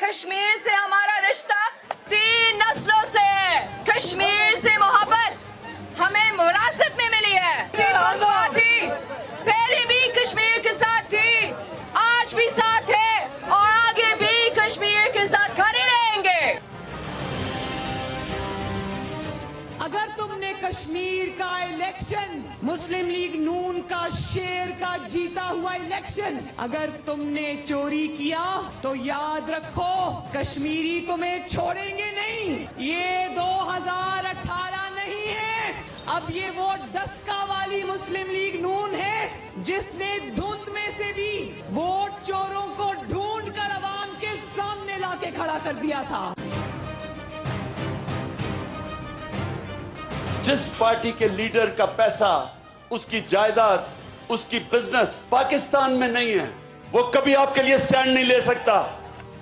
کشمیر سے ہمارا رشتہ 3 نسلوں سے ہے. کشمیر سے محبت ہمیں وراثت میں ملی ہے. پیپلز پارٹی پہلے بھی کشمیر کے ساتھ تھی, آج بھی ساتھ ہے اور آگے بھی کشمیر کے ساتھ کھڑے رہیں گے. اگر تم نے کشمیر کا الیکشن, مسلم لیگ نون کا شیر کا جیتا ہوا الیکشن, اگر تم نے چوری کیا تو یاد رکھو کشمیری تمہیں چھوڑیں گے نہیں. یہ 2018 نہیں ہے, اب یہ وہ ڈسکا والی مسلم لیگ نون ہے جس نے دھند میں سے بھی ووٹ چوروں کو ڈھونڈ کر عوام کے سامنے لا کے کھڑا کر دیا تھا. جس پارٹی کے لیڈر کا پیسہ, اس کی جائیداد, اس کی بزنس پاکستان میں نہیں ہے, وہ کبھی آپ کے لیے سٹینڈ نہیں لے سکتا.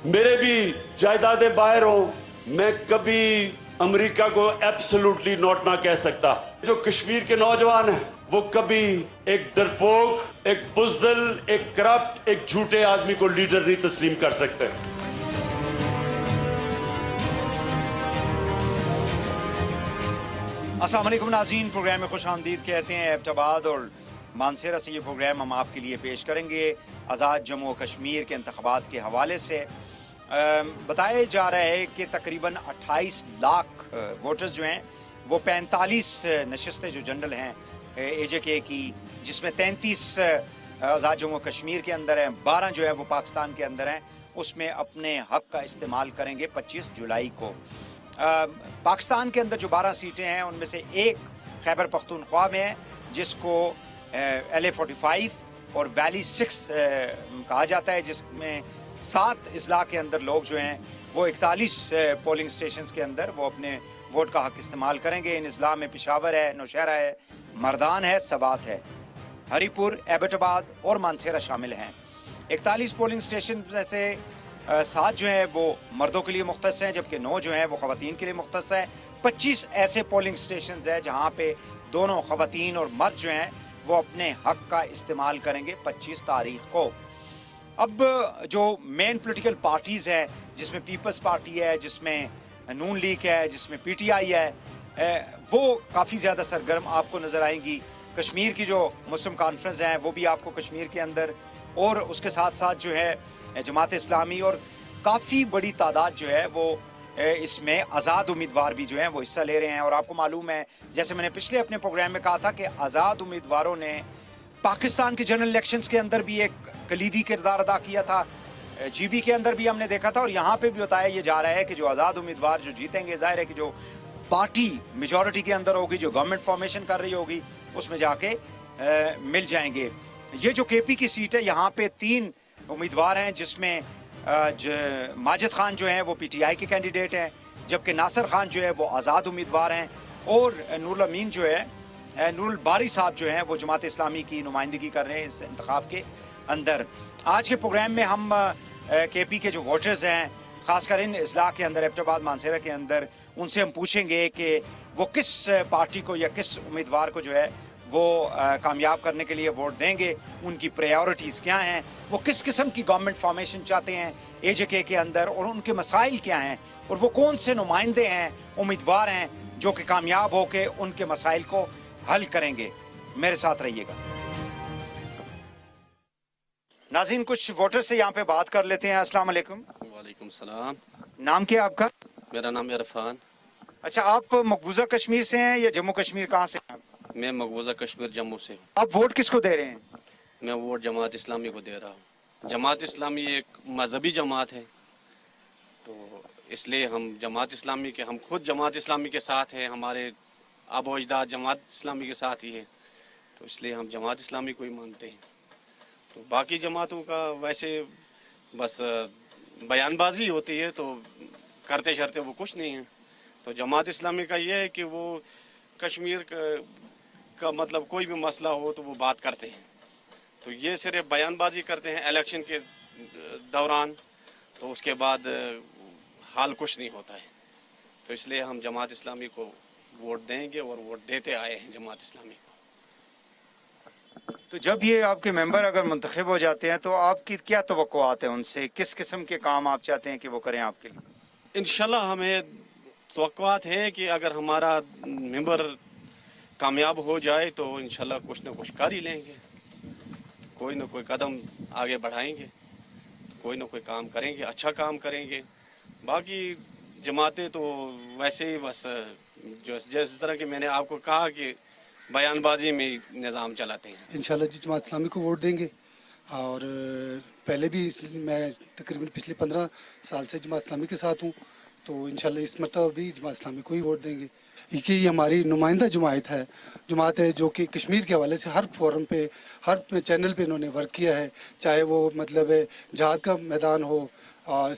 میرے بھی جائیدادیں باہر ہوں, میں کبھی امریکہ کو ایبسولوٹلی نوٹ نہ کہہ سکتا. جو کشمیر کے نوجوان ہیں وہ کبھی ایک ڈرپوک, ایک بزدل, ایک کرپٹ, ایک جھوٹے آدمی کو لیڈر نہیں تسلیم کر سکتے. السلام علیکم ناظرین, پروگرام میں خوش آمدید کہتے ہیں. ایبٹ آباد اور مانسہرہ سے یہ پروگرام ہم آپ کے لیے پیش کریں گے. آزاد جموں و کشمیر کے انتخابات کے حوالے سے بتایا جا رہا ہے کہ تقریباً 28 لاکھ ووٹرز جو ہیں وہ 45 نشستیں جو جنرل ہیں اے جے کے کی, جس میں 33 آزاد جموں و کشمیر کے اندر ہیں, 12 جو ہے وہ پاکستان کے اندر ہیں, اس میں اپنے حق کا استعمال کریں گے 25 جولائی کو. پاکستان کے اندر جو 12 سیٹیں ہیں ان میں سے ایک خیبر پختونخوا میں ہے جس کو LA-45 اور ویلی 6 کہا جاتا ہے, جس میں 7 اضلاع کے اندر لوگ جو ہیں وہ 41 پولنگ سٹیشنز کے اندر وہ اپنے ووٹ کا حق استعمال کریں گے. ان اضلاع میں پشاور ہے, نوشہرہ ہے, مردان ہے, سبات ہے, ہری پور, ایبٹ آباد اور مانسہرہ شامل ہیں. 41 پولنگ سٹیشن میں سے 7 جو ہیں وہ مردوں کے لیے مختص ہیں جبکہ 9 جو ہیں وہ خواتین کے لیے مختص ہیں. 25 ایسے پولنگ سٹیشنز ہیں جہاں پہ دونوں خواتین اور مرد جو ہیں وہ اپنے حق کا استعمال کریں گے 25 تاریخ کو. اب جو مین پولیٹیکل پارٹیز ہیں, جس میں پیپلز پارٹی ہے, جس میں نون لیگ ہے, جس میں PTI ہے, وہ کافی زیادہ سرگرم آپ کو نظر آئیں گی. کشمیر کی جو مسلم کانفرنس ہیں وہ بھی آپ کو کشمیر کے اندر, اور اس کے ساتھ ساتھ جو ہے جماعت اسلامی, اور کافی بڑی تعداد جو ہے وہ اس میں آزاد امیدوار بھی جو ہیں وہ حصہ لے رہے ہیں. اور آپ کو معلوم ہے, جیسے میں نے پچھلے اپنے پروگرام میں کہا تھا کہ آزاد امیدواروں نے پاکستان کے جنرل الیکشنز کے اندر بھی ایک کلیدی کردار ادا کیا تھا, GB کے اندر بھی ہم نے دیکھا تھا, اور یہاں پہ بھی بتایا یہ جا رہا ہے کہ جو آزاد امیدوار جو جیتیں گے, ظاہر ہے کہ جو پارٹی میجورٹی کے اندر ہوگی, جو گورنمنٹ فارمیشن کر رہی ہوگی, اس میں جا کے مل جائیں گے. یہ جو KP کی سیٹ ہے یہاں پہ 3 امیدوار ہیں, جس میں ماجد خان جو ہیں وہ PTI کے کینڈیڈیٹ ہیں, جبکہ ناصر خان جو ہے وہ آزاد امیدوار ہیں, اور نور الامین جو ہے, نور الباری صاحب جو ہیں وہ جماعت اسلامی کی نمائندگی کر رہے ہیں اس انتخاب کے اندر. آج کے پروگرام میں ہم KP کے جو ووٹرز ہیں, خاص کر ان اضلاع کے اندر, ایبٹ آباد, مانسہرہ کے اندر, ان سے ہم پوچھیں گے کہ وہ کس پارٹی کو یا کس امیدوار کو جو ہے وہ کامیاب کرنے کے لیے ووٹ دیں گے, ان کی پریورٹیز کیا ہیں, وہ کس قسم کی گورنمنٹ فارمیشن چاہتے ہیں AJK کے اندر, اور ان کے مسائل کیا ہیں, اور وہ کون سے نمائندے ہیں, امیدوار ہیں جو کہ کامیاب ہو کے ان کے مسائل کو حل کریں گے. میرے ساتھ رہیے گا. ناظرین, کچھ ووٹر سے یہاں پہ بات کر لیتے ہیں. السلام علیکم. وعلیکم السلام. نام کیا آپ کا؟ میرا نام عرفان. اچھا, آپ مقبوضہ کشمیر سے ہیں یا جموں کشمیر, کہاں سے ہیں؟ میں مقبوضہ کشمیر جموں سے ہوں. آپ ووٹ کس کو دے رہے ہیں؟ میں ووٹ جماعت اسلامی کو دے رہا ہوں. جماعت اسلامی ایک مذہبی جماعت ہے, تو اس لیے ہم جماعت اسلامی کے, ہم خود جماعت اسلامی کے ساتھ ہیں, ہمارے آبا و اجداد جماعت اسلامی کے ساتھ ہی ہیں, تو اس لیے ہم جماعت اسلامی کو ہی مانتے ہیں. تو باقی جماعتوں کا ویسے بس بیان بازی ہوتی ہے, تو کرتے شرتے وہ کچھ نہیں ہیں. تو جماعت اسلامی کا یہ ہے کہ وہ کشمیر کا مطلب کوئی بھی مسئلہ ہو تو وہ بات کرتے ہیں, تو یہ صرف بیان بازی کرتے ہیں الیکشن کے دوران, تو اس کے بعد حال کچھ نہیں ہوتا ہے. تو اس لیے ہم جماعت اسلامی کو ووٹ دیں گے اور ووٹ دیتے آئے ہیں جماعت اسلامی کو. تو جب یہ آپ کے ممبر اگر منتخب ہو جاتے ہیں تو آپ کی کیا توقعات ہیں ان سے؟ کس قسم کے کام آپ چاہتے ہیں کہ وہ کریں آپ کے لیے؟ انشاءاللہ ہمیں توقعات ہیں کہ اگر ہمارا ممبر کامیاب ہو جائے تو انشاءاللہ کچھ نہ کچھ کر ہی لیں گے، کوئی نہ کوئی قدم آگے بڑھائیں گے، کوئی نہ کوئی کام کریں گے، اچھا کام کریں گے۔ باقی جماعتیں تو ویسے ہی بس جس طرح کہ میں نے آپ کو کہا کہ بیان بازی میں نظام چلاتے ہیں۔ انشاءاللہ جی جماعت اسلامی کو ووٹ دیں گے، اور پہلے بھی میں تقریباً پچھلے 15 سال سے جماعت اسلامی کے ساتھ ہوں، تو انشاءاللہ اس مرتبہ بھی جماعت اسلامی کو ہی ووٹ دیں گے، کیونکہ یہ ہماری نمائندہ جماعت ہے جو کہ کشمیر کے حوالے سے ہر فورم پہ، ہر چینل پہ انہوں نے ورک کیا ہے، چاہے وہ مطلب جہاد کا میدان ہو اور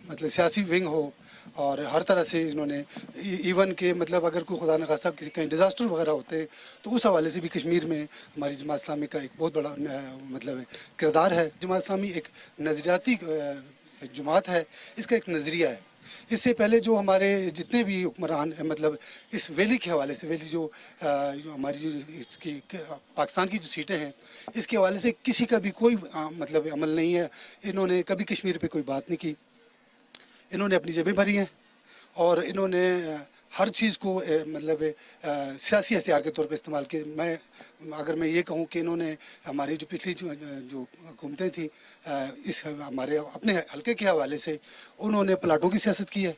مطلب سیاسی ونگ ہو، اور ہر طرح سے انہوں نے ایون کہ مطلب اگر کوئی خدا نخواستہ کسی کہیں ڈیزاسٹر وغیرہ ہوتے ہیں تو اس حوالے سے بھی کشمیر میں ہماری جماعت اسلامی کا ایک بہت بڑا مطلب کردار ہے۔ جماعت اسلامی ایک نظریاتی جماعت ہے، اس کا ایک نظریہ ہے۔ اس سے پہلے جو ہمارے جتنے بھی حکمران مطلب اس ویلی کے حوالے سے، ویلی جو ہماری اس کی پاکستان کی جو سیٹیں ہیں، اس کے حوالے سے کسی کا بھی کوئی مطلب عمل نہیں ہے، انہوں نے کبھی کشمیر پہ کوئی بات نہیں کی، انہوں نے اپنی جیبیں بھری ہیں، اور انہوں نے ہر چیز کو مطلب سیاسی ہتھیار کے طور پہ استعمال کیا۔ اگر میں یہ کہوں کہ انہوں نے ہماری جو پچھلی جو حکومتیں تھیں اس ہمارے اپنے حلقے کے حوالے سے، انہوں نے پلاٹوں کی سیاست کی ہے،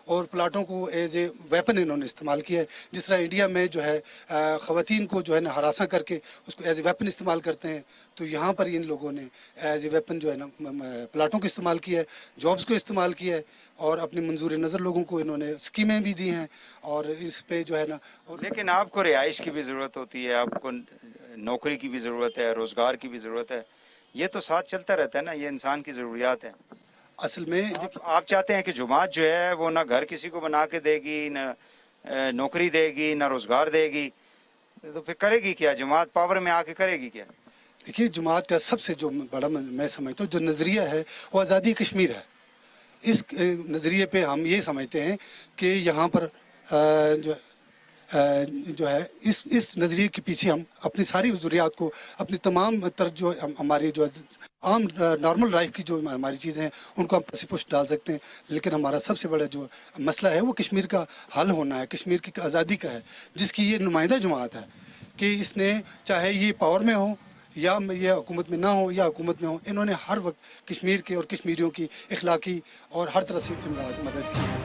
اور پلاٹوں کو ایز اے ویپن انہوں نے استعمال کیا ہے، جس طرح انڈیا میں جو ہے خواتین کو جو ہے نا ہراساں کر کے اس کو ایز اے ویپن استعمال کرتے ہیں، تو یہاں پر ان لوگوں نے ایز اے ویپن جو ہے نا پلاٹوں کو استعمال کیا ہے، جابس کو استعمال کیا ہے، اور اپنی منظور نظر لوگوں کو انہوں نے اسکیمیں بھی دی ہیں، اور اس پہ جو ہے نا لیکن آپ کو رہائش کی بھی ضرورت ہوتی ہے، آپ کو نوکری کی بھی ضرورت ہے، روزگار کی بھی ضرورت ہے، یہ تو ساتھ چلتا رہتا ہے نا، یہ انسان کی ضروریات ہیں۔ اصل میں آپ چاہتے ہیں کہ جماعت جو ہے وہ نہ گھر کسی کو بنا کے دے گی، نہ نوکری دے گی، نہ روزگار دے گی، تو پھر کرے گی کیا جماعت؟ پاور میں آ کے کرے گی کیا؟ دیکھیے جماعت کا سب سے جو بڑا میں سمجھتا ہوں جو نظریہ ہے وہ آزادی کشمیر ہے۔ اس نظریے پہ ہم یہ سمجھتے ہیں کہ یہاں پر جو ہے اس نظریے کے پیچھے ہم اپنی ساری ضروریات کو، اپنی تمام تر جو ہماری جو عام نارمل لائف کی جو ہماری چیزیں ہیں ان کو ہم پس پش ڈال سکتے ہیں، لیکن ہمارا سب سے بڑا جو مسئلہ ہے وہ کشمیر کا حل ہونا ہے، کشمیر کی آزادی کا ہے، جس کی یہ نمائندہ جماعت ہے کہ اس نے چاہے یہ پاور میں ہو یا یہ حکومت میں نہ ہو یا حکومت میں ہو، انہوں نے ہر وقت کشمیر کے اور کشمیریوں کی اخلاقی اور ہر طرح سے مدد کی ہے۔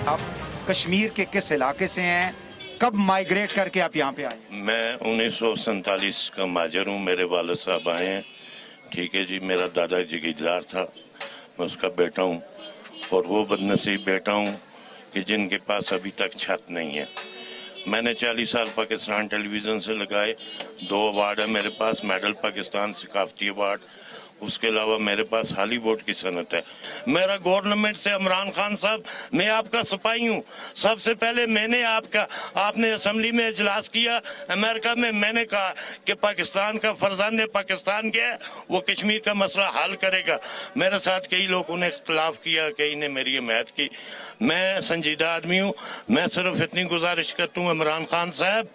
آپ کشمیر کے کس علاقے سے ہیں؟ کب مائیگریٹ کر کے آپ یہاں پہ آئے؟ میں 1947 کا مہاجر ہوں، میرے والد صاحب آئے ہیں، ٹھیک ہے جی۔ میرا دادا جگیردار تھا، میں اس کا بیٹا ہوں، اور وہ بدنصیب بیٹا ہوں کہ جن کے پاس ابھی تک چھت نہیں ہے۔ میں نے 40 سال پاکستان ٹیلی ویژن سے لگائے، 2 ایوارڈ ہے میرے پاس، میڈل پاکستان ثقافتی ایوارڈ، اس کے علاوہ میرے پاس ہالی ووڈ کی صنعت ہے۔ میرا گورنمنٹ سے عمران خان صاحب، میں آپ کا سپاہی ہوں، سب سے پہلے میں نے آپ نے اسمبلی میں اجلاس کیا امریکہ میں نے کہا کہ پاکستان کا فرزند پاکستان کیا ہے، وہ کشمیر کا مسئلہ حل کرے گا۔ میرے ساتھ کئی لوگوں نے اختلاف کیا، کئی نے میری حمایت کی، میں سنجیدہ آدمی ہوں۔ میں صرف اتنی گزارش کرتا ہوں عمران خان صاحب،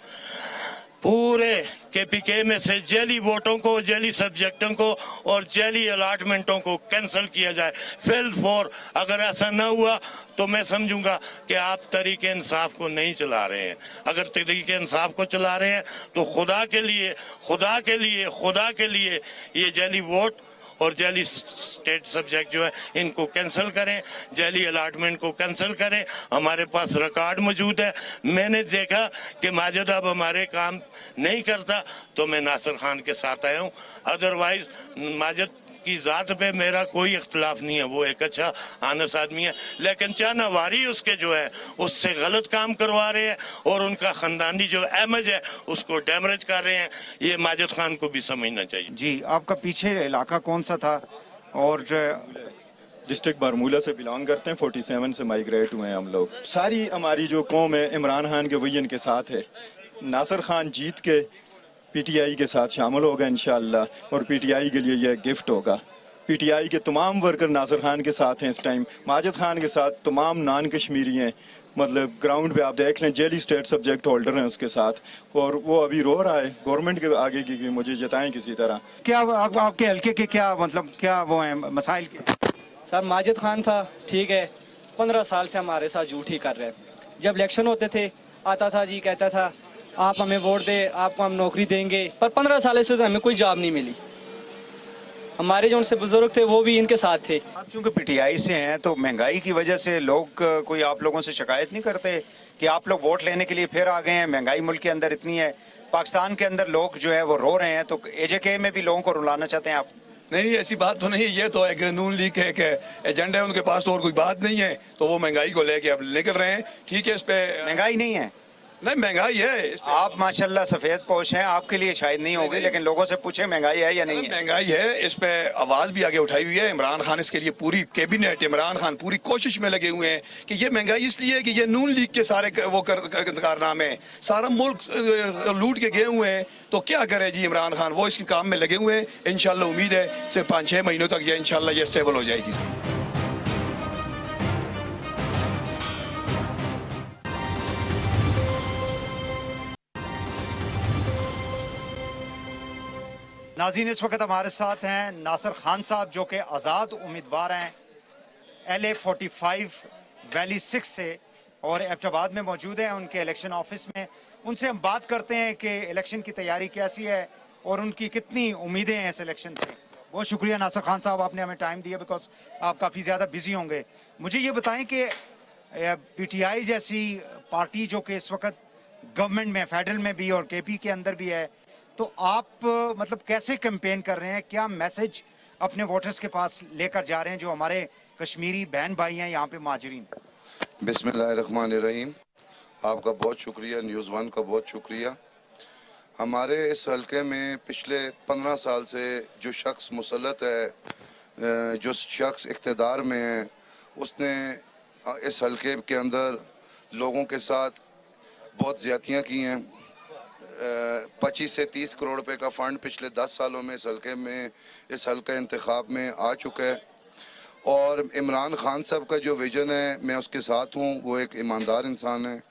پورے کے پی کے میں سے جعلی ووٹوں کو، جعلی سبجیکٹوں کو اور جعلی الاٹمنٹوں کو کینسل کیا جائے فل فور۔ اگر ایسا نہ ہوا تو میں سمجھوں گا کہ آپ تحریک انصاف کو نہیں چلا رہے ہیں۔ اگر تحریک انصاف کو چلا رہے ہیں تو خدا کے لیے یہ جعلی ووٹ اور جعلی سٹیٹ سبجیکٹ جو ہے ان کو کینسل کریں، جعلی الاٹمنٹ کو کینسل کریں۔ ہمارے پاس ریکارڈ موجود ہے، میں نے دیکھا کہ ماجد اب ہمارے کام نہیں کرتا تو میں ناصر خان کے ساتھ آیا ہوں۔ ادروائز ماجد کی ذات پہ میرا کوئی اختلاف نہیں ہے، وہ ایک اچھا آنس آدمی ہے، لیکن چانواری اس کے جو ہے اس سے غلط کام کروا رہے ہیں اور ان کا خاندانی جو امیج ہے اس کو ڈیمیج کر رہے ہیں۔ یہ ماجد خان کو بھی سمجھنا چاہیے۔ جی، آپ کا پیچھے علاقہ کون سا تھا؟ اور ڈسٹرکٹ بارمولہ سے بلانگ کرتے ہیں، 47 سے مائیگریٹ ہوئے ہیں ہم لوگ۔ ساری ہماری جو قوم ہے عمران خان کے ویژن کے ساتھ ہے۔ ناصر خان جیت کے پی ٹی آئی کے ساتھ شامل ہوگا انشاءاللہ، اور پی ٹی آئی کے لیے یہ گفٹ ہوگا۔ پی ٹی آئی کے تمام ورکر ناصر خان کے ساتھ ہیں اس ٹائم، ماجد خان کے ساتھ تمام نان کشمیری ہیں، मतलब ग्राउंड पे आप देख लें जेली स्टेट सब्जेक्ट होल्डर हैं उसके साथ, और वो अभी रो रहा है गवर्नमेंट के आगे की मुझे जताएं किसी तरह। क्या आपके हल्के के क्या मतलब क्या वो हैं मसाइल के? सर माजिद खान था, ठीक है, 15 साल से हमारे साथ झूठ ही कर रहे हैं। जब इलेक्शन होते थे आता था जी, कहता था आप हमें वोट दे, आपको हम नौकरी देंगे, पर 15 साल से हमें कोई जॉब नहीं मिली। हमारे जो उनसे बुजुर्ग थे वो भी इनके साथ थे। आप चूंकि पीटीआई से हैं तो महंगाई की वजह से लोग कोई आप लोगों से शिकायत नहीं करते कि आप लोग वोट लेने के लिए फिर आ गए हैं? महंगाई मुल्क के अंदर इतनी है, पाकिस्तान के अंदर लोग जो है वो रो रहे हैं, तो एजेके में भी लोगों को रुलाना चाहते हैं आप? नहीं, ऐसी बात तो नहीं है। ये तो एक नून लीग के एक एजेंडा है उनके पास, तो और कोई बात नहीं है। तो वो महंगाई को लेके अब निकल रहे हैं, ठीक है। इस पे महंगाई नहीं है? नहीं, महंगाई है। आप माशाल्लाह सफेद पोश हैं, आपके लिए शायद नहीं होगी, लेकिन लोगों से पूछे महंगाई है या नहीं है? महंगाई है, इस पे आवाज भी आगे उठाई हुई है इमरान खान। इसके लिए पूरी कैबिनेट, इमरान खान पूरी कोशिश में लगे हुए हैं कि ये महंगाई इसलिए है कि ये नून लीग के सारे वो कारनामे, सारा मुल्क लूट के गए हुए हैं। तो क्या करे जी इमरान खान, वो इसके काम में लगे हुए हैं। इंशाल्लाह उम्मीद है कि 5-6 महीनों तक ये इंशाल्लाह ये स्टेबल हो जाएगी। नाज़रीन, इस वक्त हमारे साथ हैं नासिर खान साहब जो कि आज़ाद उम्मीदवार हैं LA 45 वैली 6 से, और एबटाबाद में मौजूद हैं उनके इलेक्शन ऑफिस में। उनसे हम बात करते हैं कि इलेक्शन की तैयारी कैसी है और उनकी कितनी उम्मीदें हैं इस इलेक्शन से। बहुत शुक्रिया नासिर खान साहब, आपने हमें टाइम दिया, बिकॉज आप काफ़ी ज़्यादा बिजी होंगे। मुझे ये बताएं कि PTI जैसी पार्टी जो कि इस वक्त गवर्नमेंट में, फेडरल में भी और KP के अंदर भी है, तो आप मतलब कैसे कैंपेन कर रहे हैं? क्या मैसेज अपने वोटर्स के पास लेकर जा रहे हैं जो हमारे कश्मीरी बहन भाई हैं यहाँ पे माजरीन? बिस्मिल्लाहिर्रहमानिर्रहीम। आपका बहुत शुक्रिया, न्यूज़ 1 का बहुत शुक्रिया। हमारे इस हलके में पिछले 15 साल से जो शख्स मुसल्लत है, जो शख्स इक़्तिदार में है, उसने इस हलके के अंदर लोगों के साथ बहुत ज़्यादतियाँ की हैं। 25 से 30 करोड़ रुपए का फ़ंड पिछले 10 सालों में इस हलके में, इस हलका इंतखाब में आ चुका है। और इमरान खान साहब का जो विज़न है, मैं उसके साथ हूँ। वो एक ईमानदार इंसान है।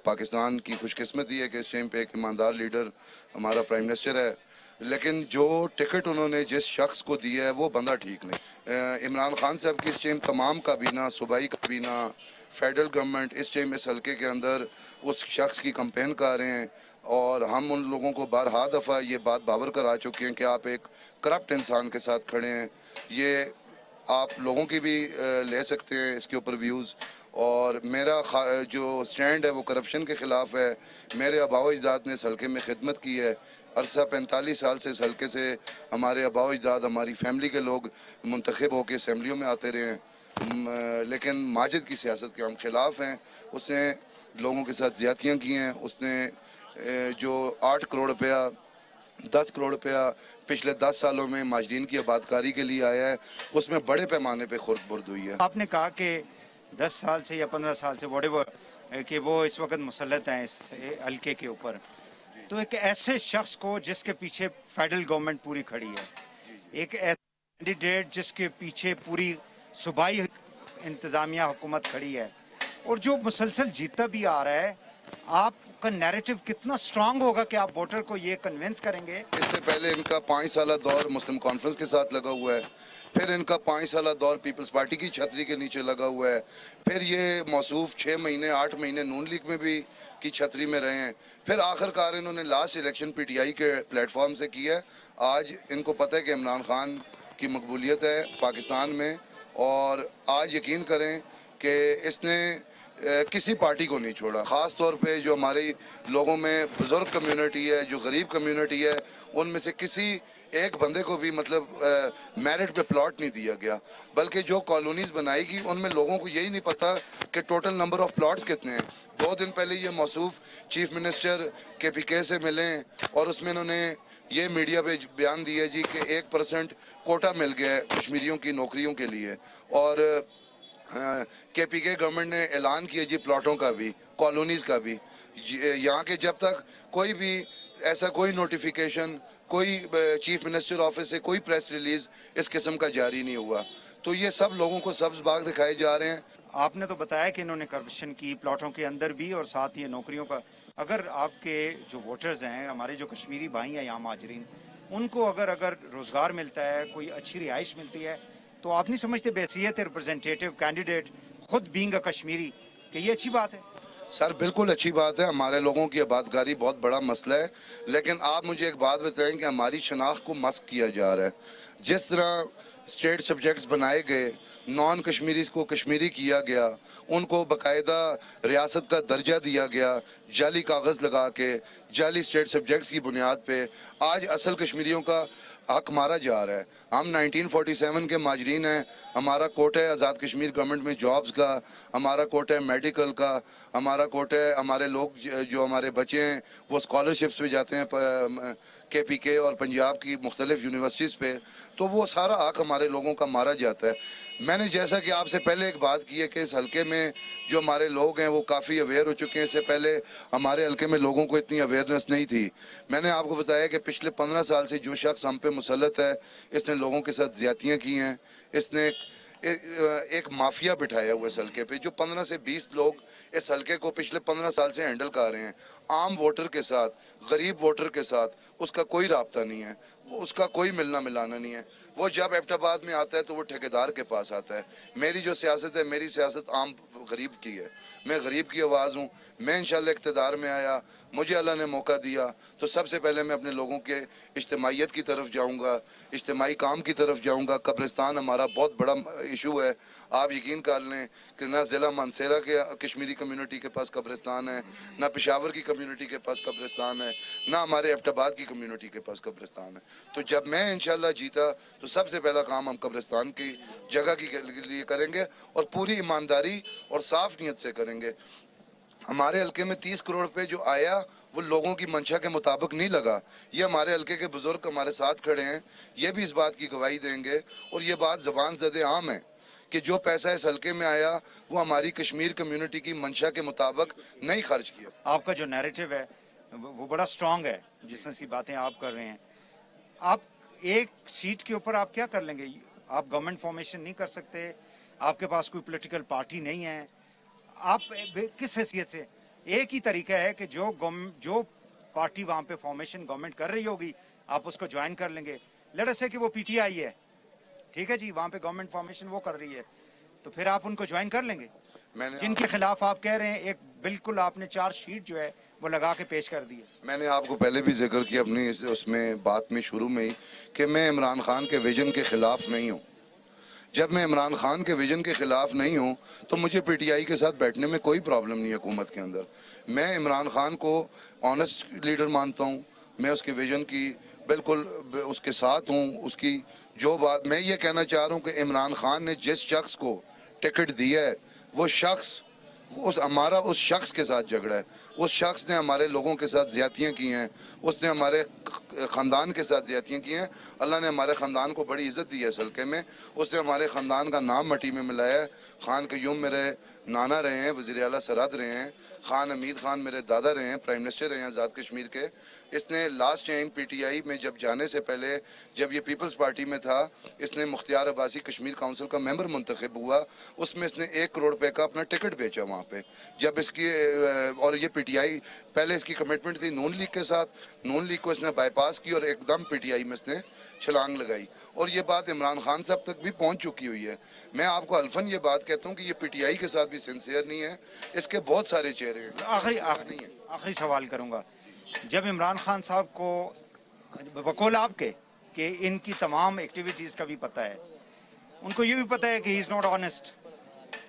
पाकिस्तान की खुशकिस्मती है कि इस टाइम पे एक ईमानदार लीडर हमारा प्राइम मिनिस्टर है, लेकिन जो टिकट उन्होंने जिस शख्स को दिया है वो बंदा ठीक नहीं। इमरान खान साहब की इस टाइम तमाम काबीना, सूबाई काबीना, फेडरल गवर्नमेंट इस टाइम इस हलके के अंदर उस शख्स की कंपेन कर रहे हैं, और हम उन लोगों को बारहा दफ़ा ये बात बावर करा चुके हैं कि आप एक करप्ट इंसान के साथ खड़े हैं। ये आप लोगों की भी ले सकते हैं इसके ऊपर व्यूज़। और मेरा जो स्टैंड है वो करप्शन के ख़िलाफ़ है। मेरे आबाओ अजदाद ने इस हलके में खिदमत की है। अरसा 45 साल से इस हलके से हमारे आबाओ अजदाद, हमारी फैमिली के लोग मुंतखब होकर असम्बलियों में आते रहे हैं। लेकिन माजिद की सियासत के हम ख़िलाफ़ हैं। उसने लोगों के साथ ज़्यादतियाँ की हैं। उसने जो 8 करोड़ रुपया, 10 करोड़ रुपया पिछले 10 सालों में माजरीन की आबादकारी के लिए आया है, उसमें बड़े पैमाने पे खुर्द बुर्द हुई है। आपने कहा कि 10 साल से या 15 साल से व्हाटएवर कि वो इस वक्त मुसल्लत हैं इस हल्के के ऊपर, तो एक ऐसे शख्स को जिसके पीछे फेडरल गवर्नमेंट पूरी खड़ी है, एक ऐसा कैंडिडेट जिसके पीछे पूरी सूबाई इंतज़ामिया हुकूमत खड़ी है, और जो मुसलसल जीतता भी आ रहा है, आपका नैरेटिव कितना स्ट्रांग होगा कि आप वोटर को ये कन्विंस करेंगे? इससे पहले इनका 5 साल दौर मुस्लिम कॉन्फ्रेंस के साथ लगा हुआ है, फिर इनका 5 साल दौर पीपल्स पार्टी की छतरी के नीचे लगा हुआ है, फिर ये मौसूफ 6 महीने 8 महीने नून लीग में भी की छतरी में रहे हैं, फिर आखिरकार इन्होंने लास्ट इलेक्शन PTI के प्लेटफॉर्म से किया है। आज इनको पता है कि इमरान खान की मकबूलियत है पाकिस्तान में, और आज यकीन करें कि इसने किसी पार्टी को नहीं छोड़ा। ख़ास तौर पे जो हमारे लोगों में बुज़ुर्ग कम्युनिटी है, जो गरीब कम्युनिटी है, उनमें से किसी एक बंदे को भी मतलब मेरिट पे प्लॉट नहीं दिया गया, बल्कि जो कॉलोनीज़ बनाएगी उनमें लोगों को यही नहीं पता कि टोटल नंबर ऑफ़ प्लॉट्स कितने हैं। 2 दिन पहले ये मौसूफ चीफ मिनिस्टर KPK से मिले और उसमें इन्होंने ये मीडिया पे बयान दिया जी कि 1% कोटा मिल गया है कश्मीरियों की नौकरियों के लिए, और KPK गवर्नमेंट ने ऐलान किया जी प्लॉटों का भी, कॉलोनीज़ का भी। यहाँ के जब तक कोई भी ऐसा कोई नोटिफिकेशन, कोई चीफ मिनिस्टर ऑफिस से कोई प्रेस रिलीज़ इस किस्म का जारी नहीं हुआ, तो ये सब लोगों को सब्ज बाग दिखाए जा रहे हैं। आपने तो बताया कि इन्होंने करप्शन की प्लॉटों के अंदर भी और साथ ही नौकरियों का। अगर आपके जो वोटर्स हैं, हमारे जो कश्मीरी भाई हैं यहाँ माजरीन, उनको अगर रोज़गार मिलता है, कोई अच्छी रिहाइश मिलती है, तो आप नहीं समझते बहैसियत रिप्रेजेंटेटिव कैंडिडेट खुद बीइंग अ कश्मीरी कि ये अच्छी बात है? सर बिल्कुल अच्छी बात है, हमारे लोगों की आबादकारी बहुत बड़ा मसला है, लेकिन आप मुझे एक बात बताएं कि हमारी शनाख्त को मस्क किया जा रहा है। जिस तरह स्टेट सब्जेक्ट्स बनाए गए, नॉन कश्मीरीज को कश्मीरी किया गया, उनको बाकायदा रियासत का दर्जा दिया गया, जाली कागज़ लगा के, जाली स्टेट सब्जेक्ट्स की बुनियाद पे आज असल कश्मीरियों का हक मारा जा रहा है। हम 1947 के माजरीन हैं, हमारा कोट है आज़ाद कश्मीर गवर्नमेंट में जॉब्स का, हमारा कोट है मेडिकल का, हमारा कोट है हमारे लोग जो हमारे बच्चे हैं वो स्कॉलरशिप्स पे जाते हैं KPK और पंजाब की मुख्तलिफ यूनिवर्सिटीज़ पे, तो वो सारा हक हमारे लोगों का मारा जाता है। मैंने जैसा कि आपसे पहले एक बात की है कि इस हल्के में जो हमारे लोग हैं वो काफ़ी अवेयर हो चुके हैं। इससे पहले हमारे हल्के में लोगों को इतनी अवेयरनेस नहीं थी। मैंने आपको बताया कि पिछले 15 साल से जो शख्स हम पे मुसल्लत है, इसने लोगों के साथ ज़्यादतियाँ की हैं, इसने एक माफिया बिठाया हुआ इस हल्के पे, जो 15 से 20 लोग इस हल्के को पिछले 15 साल से हैंडल कर रहे हैं। आम वोटर के साथ, गरीब वोटर के साथ उसका कोई राब्ता नहीं है, उसका कोई मिलना मिलाना नहीं है। वो जब एबटाबाद में आता है तो वो ठेकेदार के पास आता है। मेरी जो सियासत है, मेरी सियासत आम गरीब की है, मैं गरीब की आवाज़ हूँ। मैं इंशाल्लाह इक़्तिदार में आया, मुझे अल्लाह ने मौका दिया तो सबसे पहले मैं अपने लोगों के इज्तिमाइयत की तरफ जाऊँगा, इज्तिमाई काम की तरफ जाऊँगा। कब्रिस्तान हमारा बहुत बड़ा इशू है। आप यकीन कर लें कि ना ज़िला मानसेरा के कश्मीरी कम्युनिटी के पास कब्रिस्तान है, ना पेशावर की कम्युनिटी के पास कब्रिस्तान है, ना हमारे एबटाबाद की कम्युनिटी के पास कब्रिस्तान है। तो जब मैं इंशाल्लाह जीता तो सबसे पहला काम हम कब्रिस्तान की जगह के लिए करेंगे और पूरी ईमानदारी और साफ नीयत से करेंगे। हमारे हल्के में 30 करोड़ रुपए जो आया वो लोगों की मंशा के मुताबिक नहीं लगा। ये हमारे हल्के के बुजुर्ग हमारे साथ खड़े हैं, ये भी इस बात की गवाही देंगे और ये बात ज़बान ज़दे आम है कि जो पैसा इस हल्के में आया वो हमारी कश्मीर कम्युनिटी की मंशा के मुताबिक नहीं खर्च किया। आपका जो नैरेटिव है वो बड़ा स्ट्रांग है, जिस तरह की बातें आप कर रहे हैं। आप एक सीट के ऊपर आप क्या कर लेंगे? आप गवर्नमेंट फॉर्मेशन नहीं कर सकते, आपके पास कोई पॉलिटिकल पार्टी नहीं है, आप किस हैसियत से? एक ही तरीका है कि जो पार्टी वहाँ पे फॉर्मेशन गवर्नमेंट कर रही होगी आप उसको ज्वाइन कर लेंगे। लेट अस से कि वो PTI है, ठीक है जी, वहाँ पे गवर्नमेंट फॉर्मेशन वो कर रही है, तो फिर आप उनको ज्वाइन कर लेंगे। जिनके खिलाफ आप कह रहे हैं, एक बिल्कुल आपने चार्जशीट जो है वो लगा के पेश कर दी है। मैंने आपको पहले भी जिक्र किया अपनी उसमें बात में शुरू में ही कि मैं इमरान खान के विजन के खिलाफ नहीं हूँ। जब मैं इमरान खान के विजन के खिलाफ नहीं हूँ तो मुझे PTI के साथ बैठने में कोई प्रॉब्लम नहीं है हुकूमत के अंदर। मैं इमरान खान को ऑनेस्ट लीडर मानता हूँ, मैं उसके विजन की बिल्कुल उसके साथ हूँ। उसकी जो बात मैं ये कहना चाह रहा हूँ कि इमरान खान ने जिस शख्स को टिकट दिया है वो शख्स उस शख्स के साथ झगड़ा है। उस शख्स ने हमारे लोगों के साथ ज़्यादतियाँ की हैं, उसने हमारे ख़ानदान के साथ ज़्यादतियाँ की हैं। अल्लाह ने हमारे ख़ानदान को बड़ी इज़्ज़त दी है इस हल्के में, उसने हमारे ख़ानदान का नाम मट्टी में मिलाया है। खान क़य्यूम मेरे नाना रहे हैं, वज़ीर आला सरहद रहे हैं, खान हमीद खान मेरे दादा रहे हैं, प्राइम मिनिस्टर रहे हैं आज़ाद कश्मीर के। इसने लास्ट टाइम PTI में जब जाने से पहले, जब ये पीपल्स पार्टी में था, इसने मुख्तियार अब्बासी कश्मीर काउंसिल का मेंबर मुंतखब हुआ, उसमें इसने 1 करोड़ रुपए का अपना टिकट बेचा वहाँ पे। जब इसकी और ये PTI पहले इसकी कमिटमेंट थी नून लीग के साथ, नून लीग को इसने बाईपास की और एकदम PTI में इसने छलांग लगाई और ये बात इमरान खान साहब तक भी पहुँच चुकी हुई है। मैं आपको अल्फन ये बात कहता हूँ कि ये PTI के साथ भी सिंसियर नहीं है, इसके बहुत सारे चेहरे हैं। आखिरी सवाल करूँगा, जब इमरान खान साहब को बकौल आपके कि इनकी तमाम एक्टिविटीज़ का भी पता है, उनको ये भी पता है कि ही इज़ नॉट ऑनेस्ट,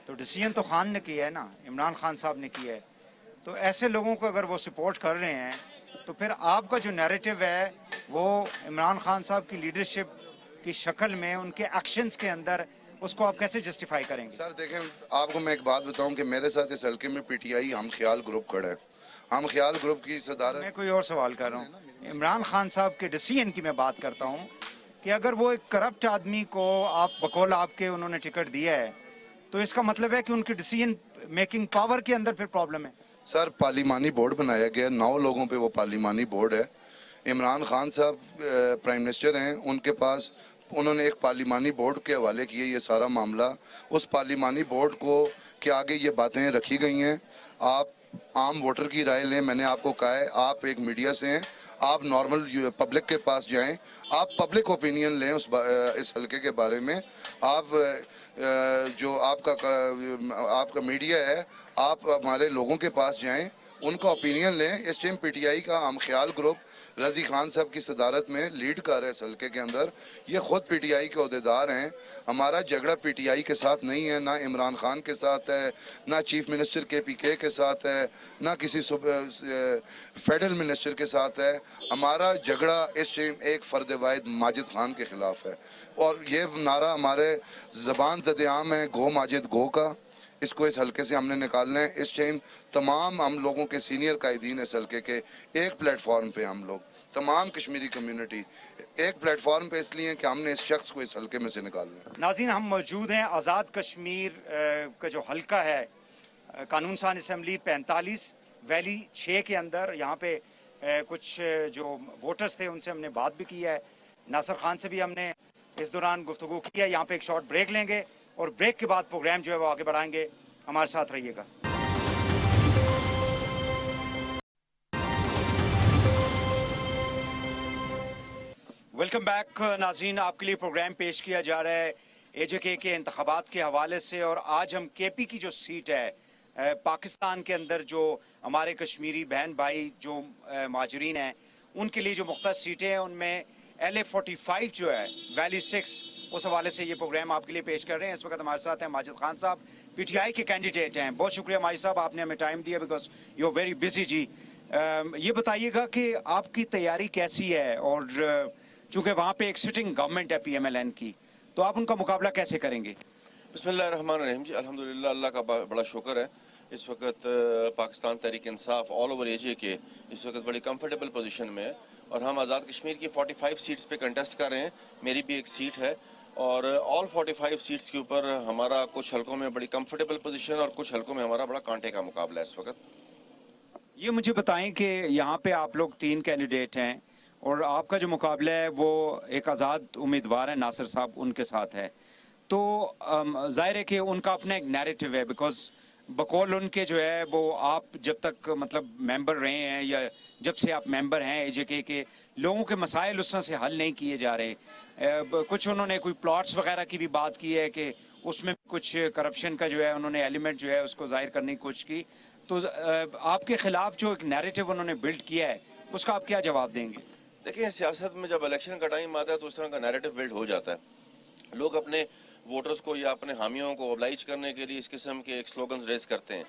तो डिसीजन तो खान ने किया है ना, इमरान खान साहब ने किया है, तो ऐसे लोगों को अगर वो सपोर्ट कर रहे हैं तो फिर आपका जो नैरेटिव है वो इमरान खान साहब की लीडरशिप की शक्ल में, उनके एक्शंस के अंदर, उसको आप कैसे जस्टिफाई करेंगे? सर देखें, आपको मैं एक बात बताऊं कि मेरे साथ इस हल्के में PTI हम ख्याल ग्रुप खड़ा है, हम ख्याल ग्रुप की सदारत। मैं कोई और सवाल कर रहा हूँ, इमरान खान साहब के डिसीजन की मैं बात करता हूँ कि अगर वो एक करप्ट आदमी को आप बकौल आपके उन्होंने टिकट दिया है तो इसका मतलब है कि उनकी डिसीजन मेकिंग पावर के अंदर फिर प्रॉब्लम है। सर पार्लिमानी बोर्ड बनाया गया, 9 लोगों पे वो पार्लिमानी बोर्ड है। इमरान खान साहब प्राइम मिनिस्टर हैं, उनके पास उन्होंने एक पार्लिमानी बोर्ड के हवाले किए ये सारा मामला। उस पार्लिमानी बोर्ड को के आगे ये बातें रखी गई हैं। आप आम वोटर की राय लें। मैंने आपको कहा है आप एक मीडिया से हैं, आप नॉर्मल पब्लिक के पास जाएं, आप पब्लिक ओपिनियन लें इस हलके के बारे में। आप जो आपका मीडिया है, आप हमारे लोगों के पास जाएं, उनका ओपिनियन लें। इस टाइम पीटीआई का हम ख्याल ग्रुप रज़ी खान साहब की सदारत में लीड कर रहे हैं इस हल्के के अंदर। ये खुद पीटीआई के अहदेदार हैं। हमारा झगड़ा पीटीआई के साथ नहीं है, ना इमरान खान के साथ है, ना चीफ मिनिस्टर KPK के साथ है, ना किसी फेडरल मिनिस्टर के साथ है। हमारा झगड़ा इस टाइम एक फ़र्द वाहिद माजिद खान के ख़िलाफ़ है। और ये नारा हमारे ज़बान ज़द-ए-आम है, गो माजिद गो का। इसको इस हल्के से हमने निकालना है। इस टाइम तमाम हम लोगों के सीनियर कायदीन इस हल्के के एक प्लेटफॉर्म पे, हम लोग तमाम कश्मीरी कम्युनिटी एक प्लेटफॉर्म पे इसलिए कि हमने इस शख्स को इस हल्के में से निकालना है। नाज़रीन, हम मौजूद हैं आज़ाद कश्मीर का जो हल्का है कानून साज़ असम्बली 45 वैली 6 के अंदर। यहाँ पे कुछ जो वोटर्स थे उनसे हमने बात भी की है। नासिर खान से भी हमने इस दौरान गुफ्तगू की है। यहाँ पे एक शॉर्ट ब्रेक लेंगे और ब्रेक के बाद प्रोग्राम जो है वो आगे बढ़ाएंगे। हमारे साथ रहिएगा। वेलकम बैक नाज़रीन, आपके लिए प्रोग्राम पेश किया जा रहा है AJK के इंतखाबात के हवाले से। और आज हम KP की जो सीट है पाकिस्तान के अंदर, जो हमारे कश्मीरी बहन भाई जो माजरीन हैं उनके लिए जो मुख्तलिफ सीटें हैं, उनमें LA 45 जो है वैली 6, उस हवाले से ये प्रोग्राम आपके लिए पेश कर रहे हैं। इस वक्त हमारे साथ हैं माजिद खान साहब, PTI के कैंडिडेट हैं। बहुत शुक्रिया माजिद साहब, आपने हमें टाइम दिया because you are very busy जी। ये बताइएगा कि आपकी तैयारी कैसी है, और चूँकि वहाँ पे एक सिटिंग गवर्नमेंट है PMLN की, तो आप उनका मुकाबला कैसे करेंगे? बिस्मिल्लाहिर्रहमानिर्रहीम जी, अल्हम्दुलिल्लाह, अल्लाह का बड़ा शुक्र है। इस वक्त Pakistan Tehreek Insaf all over AJK इस वक्त बड़ी कंफर्टेबल पोजीशन में है और हम आज़ाद कश्मीर की 45 सीट्स पे कंटेस्ट कर रहे हैं। मेरी भी एक सीट है और ऑल 45 सीट्स के ऊपर हमारा कुछ हलकों में बड़ी कंफर्टेबल पोजीशन और कुछ हलकों में हमारा बड़ा कांटे का मुकाबला है इस वक्त। ये मुझे बताएं कि यहाँ पे आप लोग 3 कैंडिडेट हैं और आपका जो मुकाबला है वो एक आज़ाद उम्मीदवार है नासिर साहब, उनके साथ है। तो जाहिर है कि उनका अपना एक नैरेटिव है, बिकॉज बकौल उनके जो है वो आप जब तक मतलब मेंबर रहे हैं या जब से आप मेंबर हैं AJK के, लोगों के मसाइल उस तरह से हल नहीं किए जा रहे। कुछ उन्होंने कोई प्लॉट्स वगैरह की भी बात की है कि उसमें कुछ करप्शन का जो है उन्होंने एलिमेंट जो है उसको जाहिर करने की कोशिश की। तो आपके खिलाफ जो एक नैरेटिव उन्होंने बिल्ड किया है उसका आप क्या जवाब देंगे? देखिए, सियासत में जब इलेक्शन का टाइम आता है तो उस तरह का नैरेटिव बिल्ड हो जाता है। लोग अपने वोटर्स को या अपने हामियों को ओबलाइज करने के लिए इस किस्म के एक स्लोगन्स रेज करते हैं।